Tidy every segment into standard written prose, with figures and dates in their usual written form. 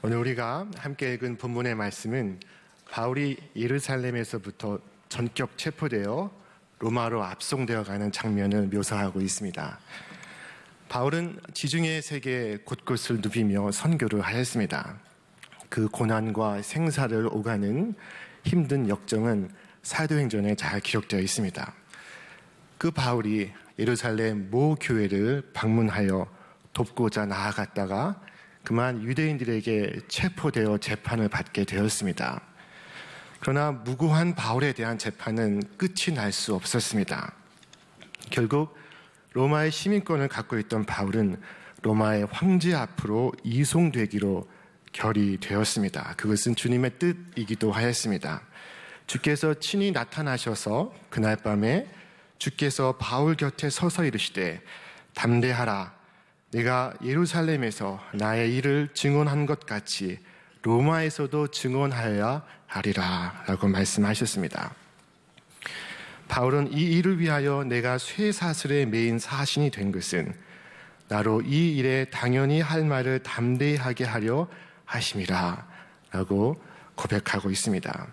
오늘 우리가 함께 읽은 본문의 말씀은 바울이 예루살렘에서부터 전격 체포되어 로마로 압송되어 가는 장면을 묘사하고 있습니다. 바울은 지중해 세계 곳곳을 누비며 선교를 하였습니다. 그 고난과 생사를 오가는 힘든 역정은 사도행전에 잘 기록되어 있습니다. 그 바울이 예루살렘 모 교회를 방문하여 돕고자 나아갔다가 그만 유대인들에게 체포되어 재판을 받게 되었습니다. 그러나 무고한 바울에 대한 재판은 끝이 날 수 없었습니다. 결국 로마의 시민권을 갖고 있던 바울은 로마의 황제 앞으로 이송되기로 결의되었습니다. 그것은 주님의 뜻이기도 하였습니다. 주께서 친히 나타나셔서 그날 밤에 주께서 바울 곁에 서서 이르시되 담대하라, 내가 예루살렘에서 나의 일을 증언한 것 같이 로마에서도 증언하여야 하리라 라고 말씀하셨습니다. 바울은 이 일을 위하여 내가 쇠사슬에 매인 사신이 된 것은 나로 이 일에 당연히 할 말을 담대히 하게 하려 하심이라 라고 고백하고 있습니다.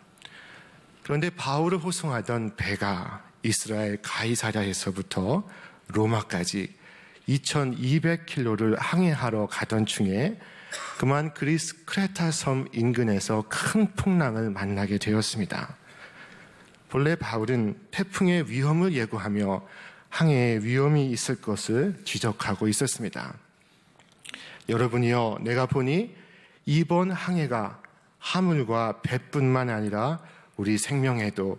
그런데 바울을 호송하던 배가 이스라엘 가이사랴에서부터 로마까지 2200km를 항해하러 가던 중에 그만 그리스 크레타 섬 인근에서 큰 풍랑을 만나게 되었습니다. 본래 바울은 태풍의 위험을 예고하며 항해에 위험이 있을 것을 지적하고 있었습니다. 여러분이요, 내가 보니 이번 항해가 화물과 배뿐만 아니라 우리 생명에도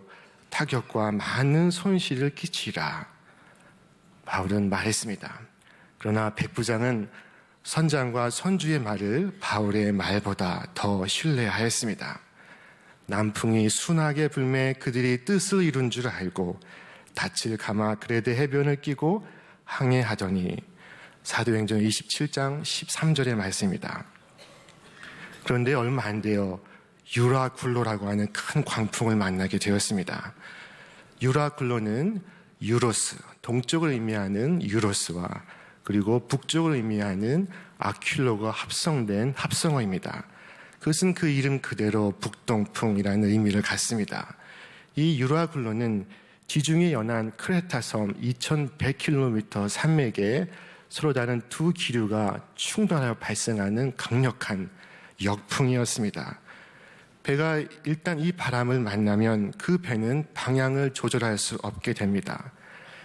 타격과 많은 손실을 끼치리라 바울은 말했습니다. 그러나 백부장은 선장과 선주의 말을 바울의 말보다 더 신뢰하였습니다. 남풍이 순하게 불매 그들이 뜻을 이룬 줄 알고 닻을 감아 그레데 해변을 끼고 항해하더니 사도행전 27장 13절의 말씀입니다. 그런데 얼마 안 되어 유라굴로라고 하는 큰 광풍을 만나게 되었습니다. 유라굴로는 유로스, 동쪽을 의미하는 유로스와 그리고 북쪽을 의미하는 아퀼로가 합성된 합성어입니다. 그것은 그 이름 그대로 북동풍이라는 의미를 갖습니다. 이 유라굴로는 지중해 연안 크레타 섬 2100km 산맥에 서로 다른 두 기류가 충돌하여 발생하는 강력한 역풍이었습니다. 배가 일단 이 바람을 만나면 그 배는 방향을 조절할 수 없게 됩니다.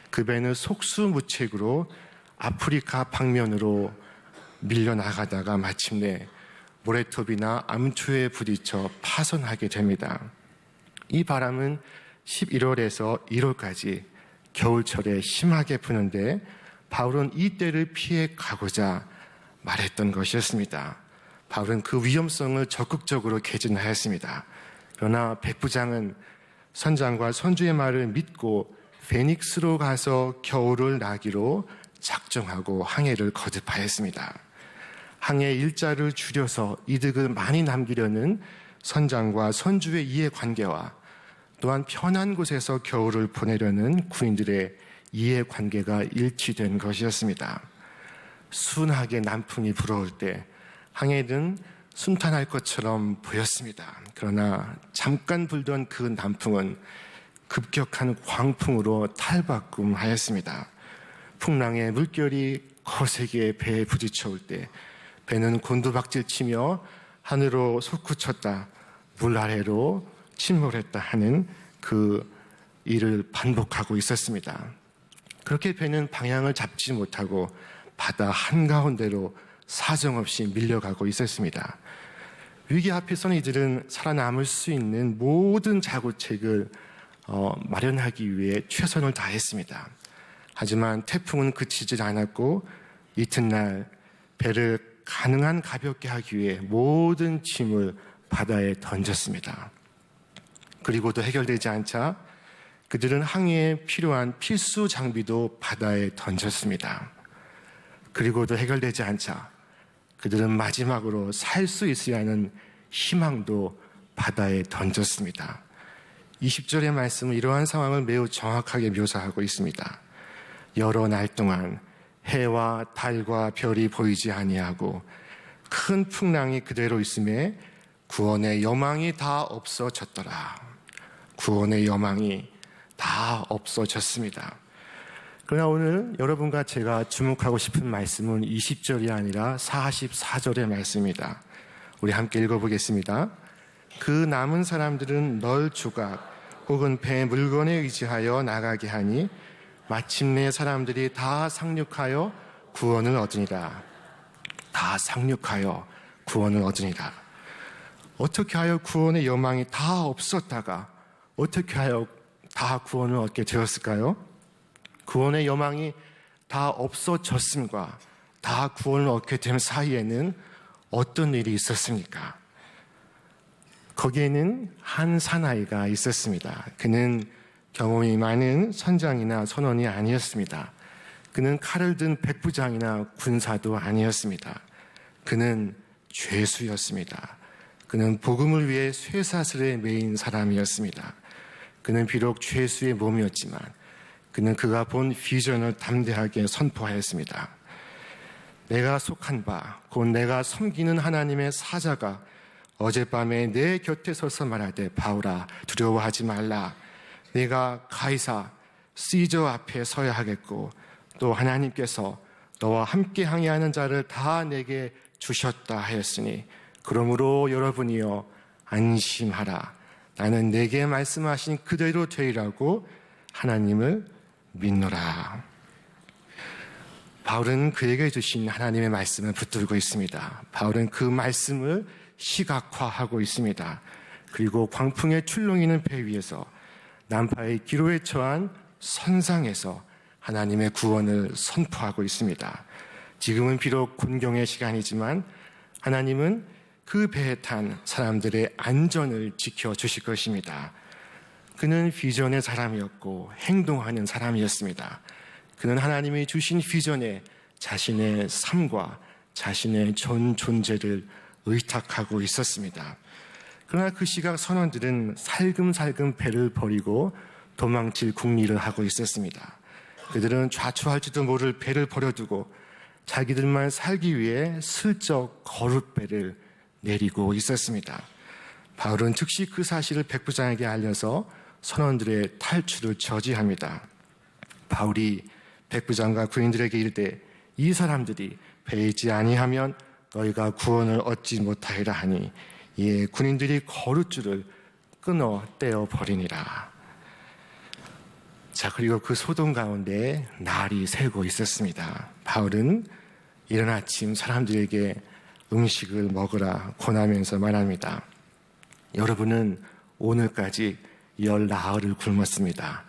그 배는 속수무책으로 아프리카 방면으로 밀려나가다가 마침내 모래톱이나 암초에 부딪혀 파손하게 됩니다. 이 바람은 11월에서 1월까지 겨울철에 심하게 부는데 바울은 이 때를 피해 가고자 말했던 것이었습니다. 바울은 그 위험성을 적극적으로 개진하였습니다. 그러나 백부장은 선장과 선주의 말을 믿고 페닉스로 가서 겨울을 나기로 작정하고 항해를 거듭하였습니다. 항해 일자를 줄여서 이득을 많이 남기려는 선장과 선주의 이해관계와 또한 편한 곳에서 겨울을 보내려는 군인들의 이해관계가 일치된 것이었습니다. 순하게 남풍이 불어올 때 항해는 순탄할 것처럼 보였습니다. 그러나 잠깐 불던 그 남풍은 급격한 광풍으로 탈바꿈하였습니다. 풍랑의 물결이 거세게 배에 부딪혀올 때 배는 곤두박질치며 하늘로 솟구쳤다, 물 아래로 침몰했다 하는 그 일을 반복하고 있었습니다. 그렇게 배는 방향을 잡지 못하고 바다 한가운데로 사정없이 밀려가고 있었습니다. 위기 앞에서는 이들은 살아남을 수 있는 모든 자구책을 마련하기 위해 최선을 다했습니다. 하지만 태풍은 그치질 않았고 이튿날 배를 가능한 가볍게 하기 위해 모든 짐을 바다에 던졌습니다. 그리고도 해결되지 않자 그들은 항해에 필요한 필수 장비도 바다에 던졌습니다. 그리고도 해결되지 않자 그들은 마지막으로 살 수 있어야 하는 희망도 바다에 던졌습니다. 20절의 말씀은 이러한 상황을 매우 정확하게 묘사하고 있습니다. 여러 날 동안 해와 달과 별이 보이지 아니하고 큰 풍랑이 그대로 있음에 구원의 여망이 다 없어졌더라. 구원의 여망이 다 없어졌습니다. 그러나 오늘 여러분과 제가 주목하고 싶은 말씀은 20절이 아니라 44절의 말씀입니다. 우리 함께 읽어보겠습니다. 그 남은 사람들은 널 조각 혹은 배 물건에 의지하여 나가게 하니 마침내 사람들이 다 상륙하여 구원을 얻으니라. 다 상륙하여 구원을 얻으니라. 어떻게 하여 구원의 여망이 다 없었다가 어떻게 하여 다 구원을 얻게 되었을까요? 구원의 여망이 다 없어졌음과 다 구원을 얻게 된 사이에는 어떤 일이 있었습니까? 거기에는 한 사나이가 있었습니다. 그는 경험이 많은 선장이나 선원이 아니었습니다. 그는 칼을 든 백부장이나 군사도 아니었습니다. 그는 죄수였습니다. 그는 복음을 위해 쇠사슬에 매인 사람이었습니다. 그는 비록 죄수의 몸이었지만 그는 그가 본 비전을 담대하게 선포하였습니다. 내가 속한 바, 곧 내가 섬기는 하나님의 사자가 어젯밤에 내 곁에 서서 말하되 바울아 두려워하지 말라. 내가 가이사 시저 앞에 서야 하겠고 또 하나님께서 너와 함께 항해하는 자를 다 내게 주셨다 하였으니 그러므로 여러분이여 안심하라. 나는 내게 말씀하신 그대로 되리라고 하나님을 믿노라. 바울은 그에게 주신 하나님의 말씀을 붙들고 있습니다. 바울은 그 말씀을 시각화하고 있습니다. 그리고 광풍에 출렁이는 배 위에서 난파의 기로에 처한 선상에서 하나님의 구원을 선포하고 있습니다. 지금은 비록 곤경의 시간이지만 하나님은 그 배에 탄 사람들의 안전을 지켜주실 것입니다. 그는 비전의 사람이었고 행동하는 사람이었습니다. 그는 하나님이 주신 비전에 자신의 삶과 자신의 전 존재를 의탁하고 있었습니다. 그러나 그 시각 선원들은 살금살금 배를 버리고 도망칠 궁리를 하고 있었습니다. 그들은 좌초할지도 모를 배를 버려두고 자기들만 살기 위해 슬쩍 거룻배를 내리고 있었습니다. 바울은 즉시 그 사실을 백부장에게 알려서 선원들의 탈출을 저지합니다. 바울이 백부장과 군인들에게 이르되 이 사람들이 배에 있지 아니하면 너희가 구원을 얻지 못하리라 하니 이에 군인들이 거룻줄을 끊어 떼어 버리니라. 자, 그리고 그 소동 가운데 날이 새고 있었습니다. 바울은 이른 아침 사람들에게 음식을 먹으라 권하면서 말합니다. 여러분은 오늘까지 10나흘을 굶었습니다.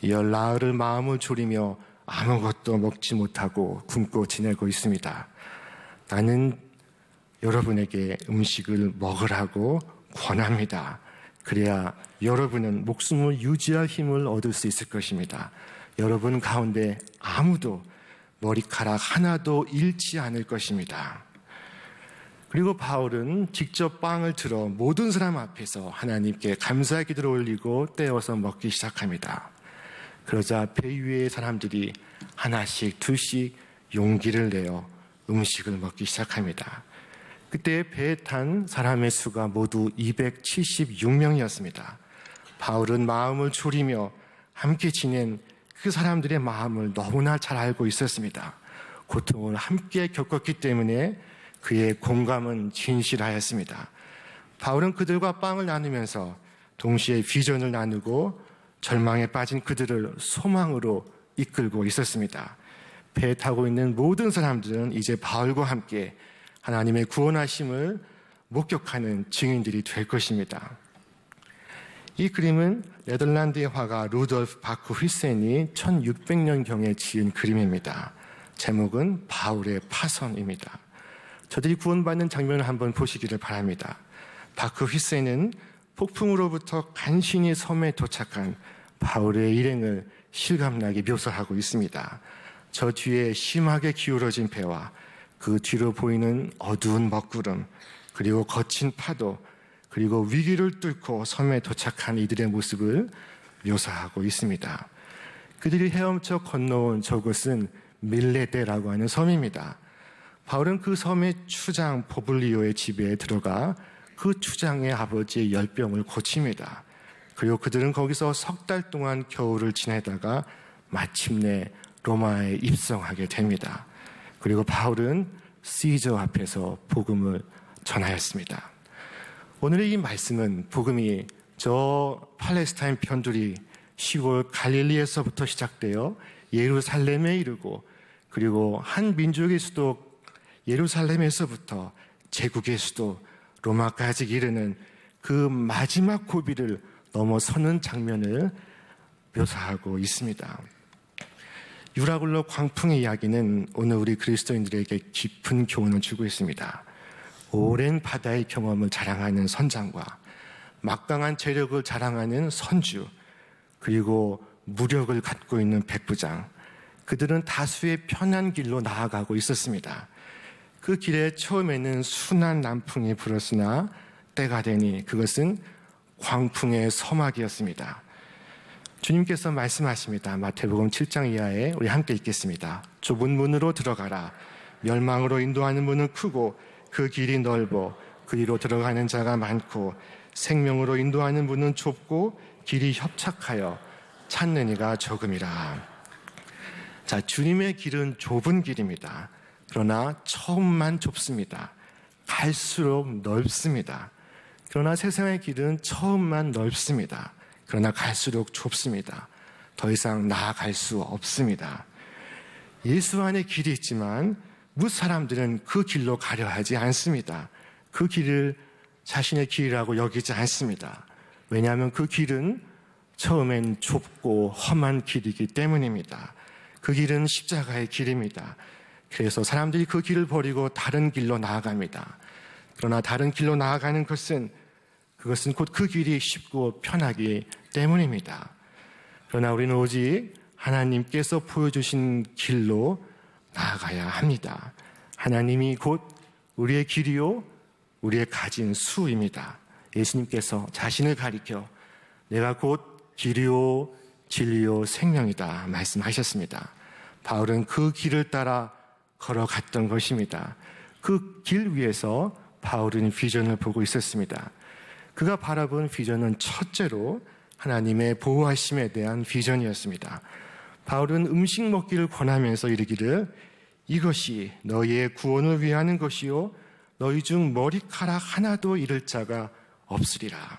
10나흘을 마음을 졸이며 아무것도 먹지 못하고 굶고 지내고 있습니다. 나는 여러분에게 음식을 먹으라고 권합니다. 그래야 여러분은 목숨을 유지할 힘을 얻을 수 있을 것입니다. 여러분 가운데 아무도 머리카락 하나도 잃지 않을 것입니다. 그리고 바울은 직접 빵을 들어 모든 사람 앞에서 하나님께 감사의 기도를 올리고 떼어서 먹기 시작합니다. 그러자 배 위의 사람들이 하나씩 둘씩 용기를 내어 음식을 먹기 시작합니다. 그때 배에 탄 사람의 수가 모두 276명이었습니다. 바울은 마음을 졸이며 함께 지낸 그 사람들의 마음을 너무나 잘 알고 있었습니다. 고통을 함께 겪었기 때문에 그의 공감은 진실하였습니다. 바울은 그들과 빵을 나누면서 동시에 비전을 나누고 절망에 빠진 그들을 소망으로 이끌고 있었습니다. 배에 타고 있는 모든 사람들은 이제 바울과 함께 하나님의 구원하심을 목격하는 증인들이 될 것입니다. 이 그림은 네덜란드의 화가 루돌프 바크 휘센이 1600년경에 지은 그림입니다. 제목은 바울의 파선입니다. 저들이 구원받는 장면을 한번 보시기를 바랍니다. 바크 휘센은 폭풍으로부터 간신히 섬에 도착한 바울의 일행을 실감나게 묘사하고 있습니다. 저 뒤에 심하게 기울어진 배와 그 뒤로 보이는 어두운 먹구름, 그리고 거친 파도, 그리고 위기를 뚫고 섬에 도착한 이들의 모습을 묘사하고 있습니다. 그들이 헤엄쳐 건너온 저곳은 밀레데라고 하는 섬입니다. 바울은 그 섬의 추장 보블리오의 집에 들어가 그 추장의 아버지의 열병을 고칩니다. 그리고 그들은 거기서 석 달 동안 겨울을 지내다가 마침내 로마에 입성하게 됩니다. 그리고 바울은 시저 앞에서 복음을 전하였습니다. 오늘의 이 말씀은 복음이 저 팔레스타인 편두리 시골 갈릴리에서부터 시작되어 예루살렘에 이르고 그리고 한 민족의 수도 예루살렘에서부터 제국의 수도 로마까지 이르는 그 마지막 고비를 넘어서는 장면을 묘사하고 있습니다. 유라굴로 광풍의 이야기는 오늘 우리 그리스도인들에게 깊은 교훈을 주고 있습니다. 오랜 바다의 경험을 자랑하는 선장과 막강한 재력을 자랑하는 선주, 그리고 무력을 갖고 있는 백부장, 그들은 다수의 편한 길로 나아가고 있었습니다. 그 길에 처음에는 순한 남풍이 불었으나 때가 되니 그것은 광풍의 서막이었습니다. 주님께서 말씀하십니다. 마태복음 7장 이하에 우리 함께 읽겠습니다. 좁은 문으로 들어가라. 멸망으로 인도하는 문은 크고 그 길이 넓어 그리로 들어가는 자가 많고 생명으로 인도하는 문은 좁고 길이 협착하여 찾는 이가 적음이라. 자, 주님의 길은 좁은 길입니다. 그러나 처음만 좁습니다. 갈수록 넓습니다. 그러나 세상의 길은 처음만 넓습니다. 그러나 갈수록 좁습니다. 더 이상 나아갈 수 없습니다. 예수 안에 길이 있지만 무 사람들은 그 길로 가려 하지 않습니다. 그 길을 자신의 길이라고 여기지 않습니다. 왜냐하면 그 길은 처음엔 좁고 험한 길이기 때문입니다. 그 길은 십자가의 길입니다. 그래서 사람들이 그 길을 버리고 다른 길로 나아갑니다. 그러나 다른 길로 나아가는 것은 그것은 곧 그 길이 쉽고 편하기 때문입니다. 그러나 우리는 오직 하나님께서 보여주신 길로 나아가야 합니다. 하나님이 곧 우리의 길이요 우리의 가진 수입니다. 예수님께서 자신을 가리켜 내가 곧 길이요 진리요 생명이다 말씀하셨습니다. 바울은 그 길을 따라 걸어갔던 것입니다. 그 길 위에서 바울은 비전을 보고 있었습니다. 그가 바라본 비전은 첫째로 하나님의 보호하심에 대한 비전이었습니다. 바울은 음식 먹기를 권하면서 이르기를 이것이 너희의 구원을 위하는 것이요 너희 중 머리카락 하나도 잃을 자가 없으리라.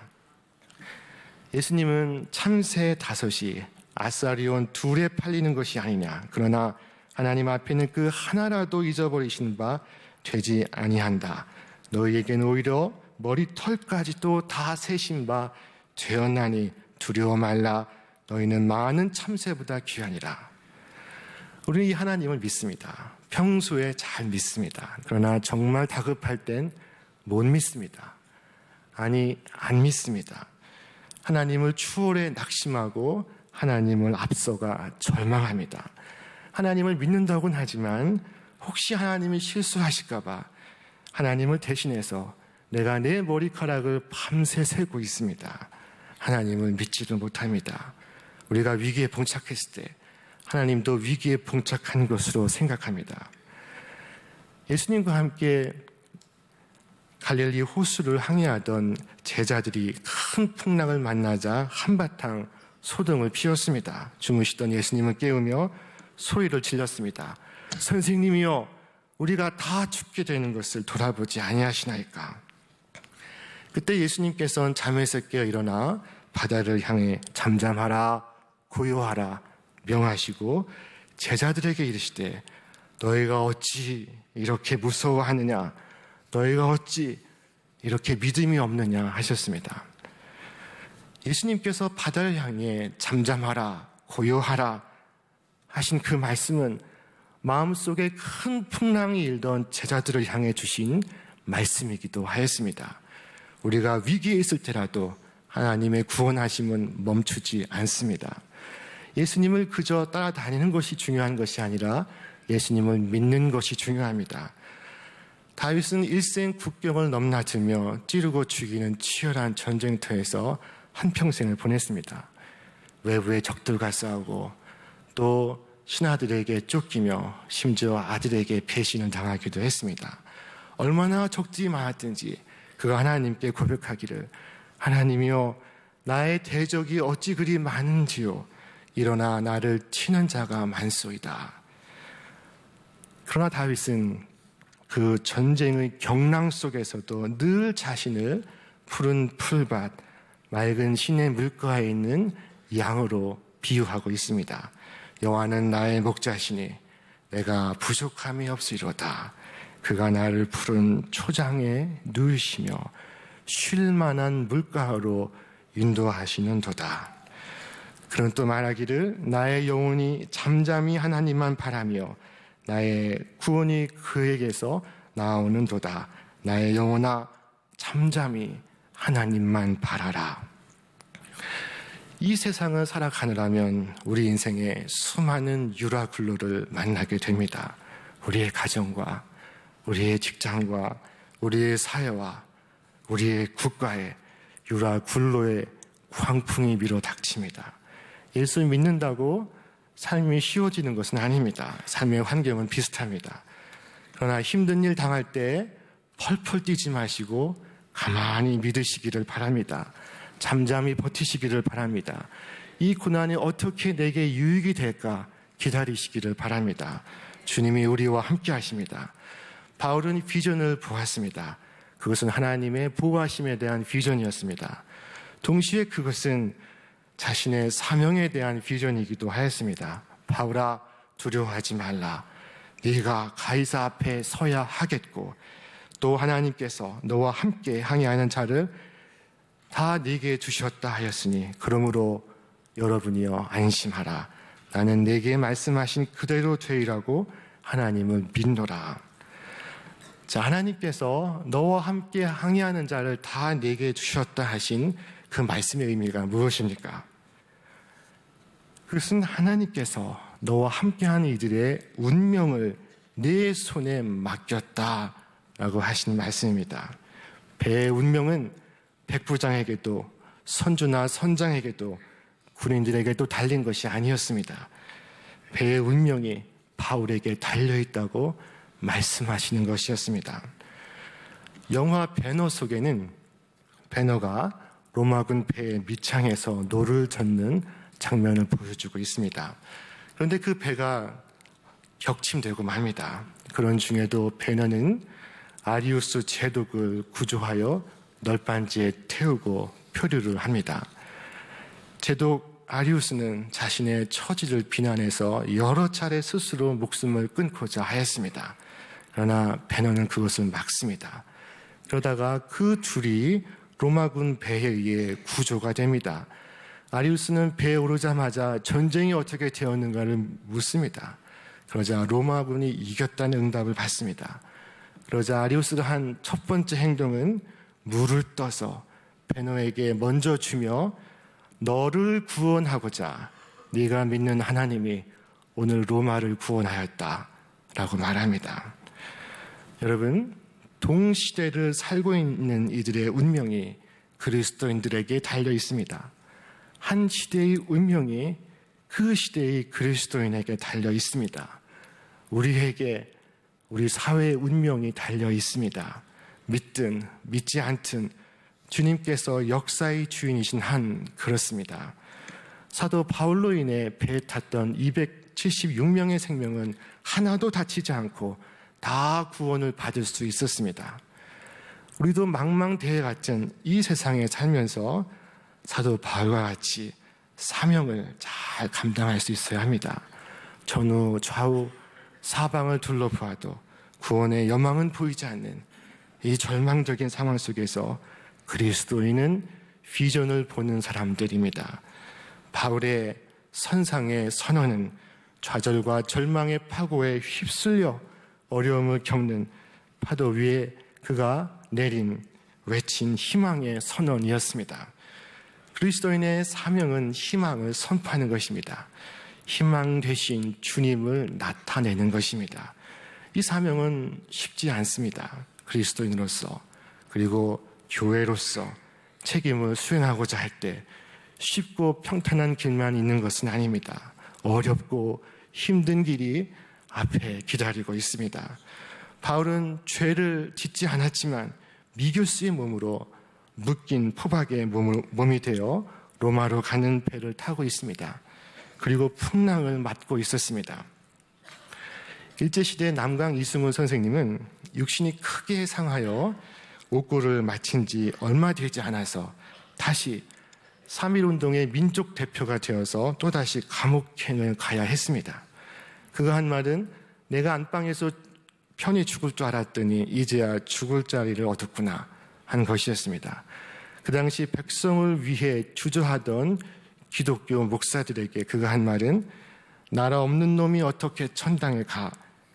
예수님은 참새 5이 아사리온 2에 팔리는 것이 아니냐. 그러나 하나님 앞에는 그 하나라도 잊어버리신 바 되지 아니한다. 너희에게는 오히려 머리털까지도 다 세신 바 되었나니 두려워 말라. 너희는 많은 참새보다 귀하니라. 우리는 이 하나님을 믿습니다. 평소에 잘 믿습니다. 그러나 정말 다급할 땐 못 믿습니다. 아니, 안 믿습니다. 하나님을 추월해 낙심하고 하나님을 앞서가 절망합니다. 하나님을 믿는다고는 하지만 혹시 하나님이 실수하실까봐 하나님을 대신해서 내가 내 머리카락을 밤새 세고 있습니다. 하나님을 믿지도 못합니다. 우리가 위기에 봉착했을 때 하나님도 위기에 봉착한 것으로 생각합니다. 예수님과 함께 갈릴리 호수를 항해하던 제자들이 큰 풍랑을 만나자 한바탕 소동을 피웠습니다. 주무시던 예수님을 깨우며 소리를 질렀습니다. 선생님이여, 우리가 다 죽게 되는 것을 돌아보지 아니하시나이까. 그때 예수님께서는 잠에서 깨어 일어나 바다를 향해 잠잠하라, 고요하라 명하시고 제자들에게 이르시되 너희가 어찌 이렇게 무서워하느냐, 너희가 어찌 이렇게 믿음이 없느냐 하셨습니다. 예수님께서 바다를 향해 잠잠하라, 고요하라 하신 그 말씀은 마음속에 큰 풍랑이 일던 제자들을 향해 주신 말씀이기도 하였습니다. 우리가 위기에 있을 때라도 하나님의 구원하심은 멈추지 않습니다. 예수님을 그저 따라다니는 것이 중요한 것이 아니라 예수님을 믿는 것이 중요합니다. 다윗은 일생 국경을 넘나들며 찌르고 죽이는 치열한 전쟁터에서 한평생을 보냈습니다. 외부의 적들과 싸우고 또 신하들에게 쫓기며 심지어 아들에게 배신을 당하기도 했습니다. 얼마나 적들이 많았든지 그가 하나님께 고백하기를 하나님이여 나의 대적이 어찌 그리 많은지요 일어나 나를 치는 자가 많소이다. 그러나 다윗은 그 전쟁의 경랑 속에서도 늘 자신을 푸른 풀밭, 맑은 시내 물가에 있는 양으로 비유하고 있습니다. 여호와는 나의 목자시니 내가 부족함이 없으리로다. 그가 나를 푸른 초장에 누이시며 쉴 만한 물가로 인도하시는도다. 그는 또 말하기를 나의 영혼이 잠잠히 하나님만 바라며 나의 구원이 그에게서 나오는도다. 나의 영혼아 잠잠히 하나님만 바라라. 이 세상을 살아가느라면 우리 인생에 수많은 유라굴로를 만나게 됩니다. 우리의 가정과 우리의 직장과 우리의 사회와 우리의 국가에 유라굴로의 광풍이 밀어닥칩니다. 예수 믿는다고 삶이 쉬워지는 것은 아닙니다. 삶의 환경은 비슷합니다. 그러나 힘든 일 당할 때 펄펄 뛰지 마시고 가만히 믿으시기를 바랍니다. 잠잠히 버티시기를 바랍니다. 이 고난이 어떻게 내게 유익이 될까 기다리시기를 바랍니다. 주님이 우리와 함께 하십니다. 바울은 비전을 보았습니다. 그것은 하나님의 보호하심에 대한 비전이었습니다. 동시에 그것은 자신의 사명에 대한 비전이기도 하였습니다. 바울아 두려워하지 말라. 네가 가이사 앞에 서야 하겠고 또 하나님께서 너와 함께 항해하는 자를 다 네게 주셨다 하였으니 그러므로 여러분이여 안심하라. 나는 네게 말씀하신 그대로 되리라고 하나님을 믿노라. 자, 하나님께서 너와 함께 항해하는 자를 다 네게 주셨다 하신 그 말씀의 의미가 무엇입니까? 그것은 하나님께서 너와 함께하는 이들의 운명을 네 손에 맡겼다라고 하신 말씀입니다. 배의 운명은 백부장에게도 선주나 선장에게도 군인들에게도 달린 것이 아니었습니다. 배의 운명이 바울에게 달려있다고 말씀하시는 것이었습니다. 영화 배너 속에는 배너가 로마군 배의 밑창에서 노를 젓는 장면을 보여주고 있습니다. 그런데 그 배가 격침되고 맙니다. 그런 중에도 배너는 아리우스 제독을 구조하여 널빤지에 태우고 표류를 합니다. 제독 아리우스는 자신의 처지를 비난해서 여러 차례 스스로 목숨을 끊고자 하였습니다. 그러나 배너는 그것을 막습니다. 그러다가 그 둘이 로마군 배에 의해 구조가 됩니다. 아리우스는 배에 오르자마자 전쟁이 어떻게 되었는가를 묻습니다. 그러자 로마군이 이겼다는 응답을 받습니다. 그러자 아리우스가 한 첫 번째 행동은 물을 떠서 베노에게 먼저 주며 너를 구원하고자 네가 믿는 하나님이 오늘 로마를 구원하였다라고 말합니다. 여러분, 동시대를 살고 있는 이들의 운명이 그리스도인들에게 달려 있습니다. 한 시대의 운명이 그 시대의 그리스도인에게 달려 있습니다. 우리에게 우리 사회의 운명이 달려 있습니다. 믿든 믿지 않든 주님께서 역사의 주인이신 한 그렇습니다. 사도 바울로 인해 배에 탔던 276명의 생명은 하나도 다치지 않고 다 구원을 받을 수 있었습니다. 우리도 망망대해 같은 이 세상에 살면서 사도 바울과 같이 사명을 잘 감당할 수 있어야 합니다. 전후 좌우 사방을 둘러보아도 구원의 여망은 보이지 않는 이 절망적인 상황 속에서 그리스도인은 비전을 보는 사람들입니다. 바울의 선상의 선언은 좌절과 절망의 파고에 휩쓸려 어려움을 겪는 파도 위에 그가 내린 외친 희망의 선언이었습니다. 그리스도인의 사명은 희망을 선포하는 것입니다. 희망 되신 주님을 나타내는 것입니다. 이 사명은 쉽지 않습니다. 그리스도인으로서 그리고 교회로서 책임을 수행하고자 할 때 쉽고 평탄한 길만 있는 것은 아닙니다. 어렵고 힘든 길이 앞에 기다리고 있습니다. 바울은 죄를 짓지 않았지만 미교수의 몸으로 묶인 포박의 몸이 되어 로마로 가는 배를 타고 있습니다. 그리고 풍랑을 맞고 있었습니다. 일제시대 남강 이승훈 선생님은 육신이 크게 상하여 옥고를 마친 지 얼마 되지 않아서 다시 3.1운동의 민족 대표가 되어서 또다시 감옥행을 가야 했습니다. 그가 한 말은 내가 안방에서 편히 죽을 줄 알았더니 이제야 죽을 자리를 얻었구나 한 것이었습니다. 그 당시 백성을 위해 주저하던 기독교 목사들에게 그가 한 말은 나라 없는 놈이 어떻게 천당에 가?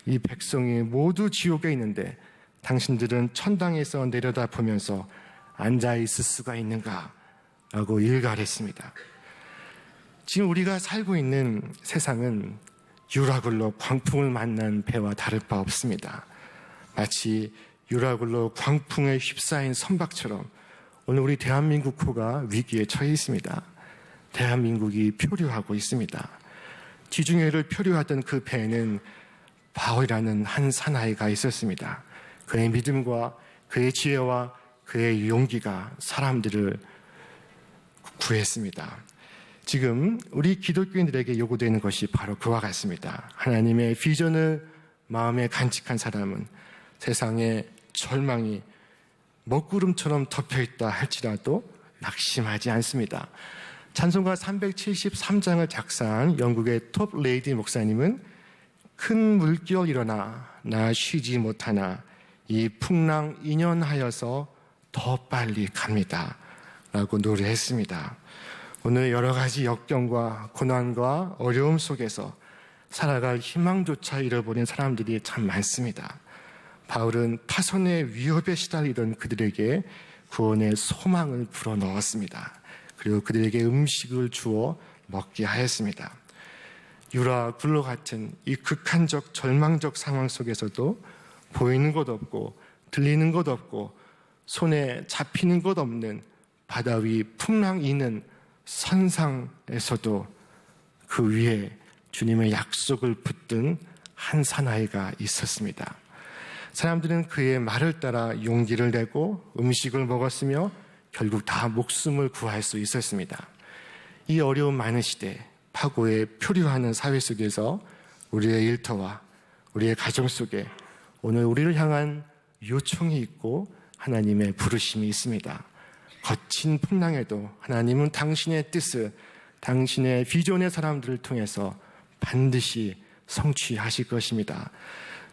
이 백성이 모두 지옥에 있는데 당신들은 천당에서 내려다보면서 앉아있을 수가 있는가? 라고 일갈했습니다. 지금 우리가 살고 있는 세상은 유라굴로 광풍을 만난 배와 다를 바 없습니다. 마치 유라굴로 광풍에 휩싸인 선박처럼 오늘 우리 대한민국호가 위기에 처해 있습니다. 대한민국이 표류하고 있습니다. 지중해를 표류하던 그 배에는 바울이라는 한 사나이가 있었습니다. 그의 믿음과 그의 지혜와 그의 용기가 사람들을 구했습니다. 지금 우리 기독교인들에게 요구되는 것이 바로 그와 같습니다. 하나님의 비전을 마음에 간직한 사람은 세상에 절망이 먹구름처럼 덮여있다 할지라도 낙심하지 않습니다. 찬송가 373장을 작사한 영국의 톱 레이디 목사님은 큰 물결 일어나 나 쉬지 못하나 이 풍랑 인연하여서 더 빨리 갑니다 라고 노래했습니다. 오늘 여러 가지 역경과 고난과 어려움 속에서 살아갈 희망조차 잃어버린 사람들이 참 많습니다. 바울은 파손의 위협에 시달리던 그들에게 구원의 소망을 불어넣었습니다. 그리고 그들에게 음식을 주어 먹게 하였습니다. 유라 굴로 같은 이 극한적 절망적 상황 속에서도 보이는 것 없고 들리는 것 없고 손에 잡히는 것 없는 바다 위 풍랑 이는 선상에서도 그 위에 주님의 약속을 붙든 한 사나이가 있었습니다. 사람들은 그의 말을 따라 용기를 내고 음식을 먹었으며 결국 다 목숨을 구할 수 있었습니다. 이 어려움 많은 시대, 파고에 표류하는 사회 속에서 우리의 일터와 우리의 가정 속에 오늘 우리를 향한 요청이 있고 하나님의 부르심이 있습니다. 거친 풍랑에도 하나님은 당신의 뜻을, 당신의 비전의 사람들을 통해서 반드시 성취하실 것입니다.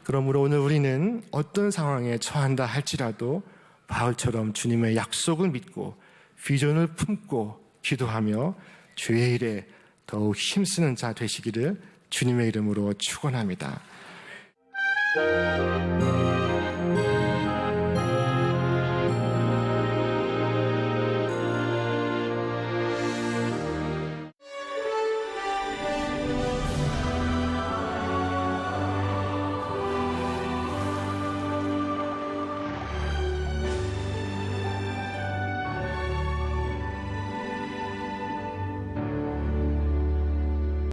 그러므로 오늘 우리는 어떤 상황에 처한다 할지라도 바울처럼 주님의 약속을 믿고 비전을 품고 기도하며 주의 일에 더욱 힘쓰는 자 되시기를 주님의 이름으로 축원합니다.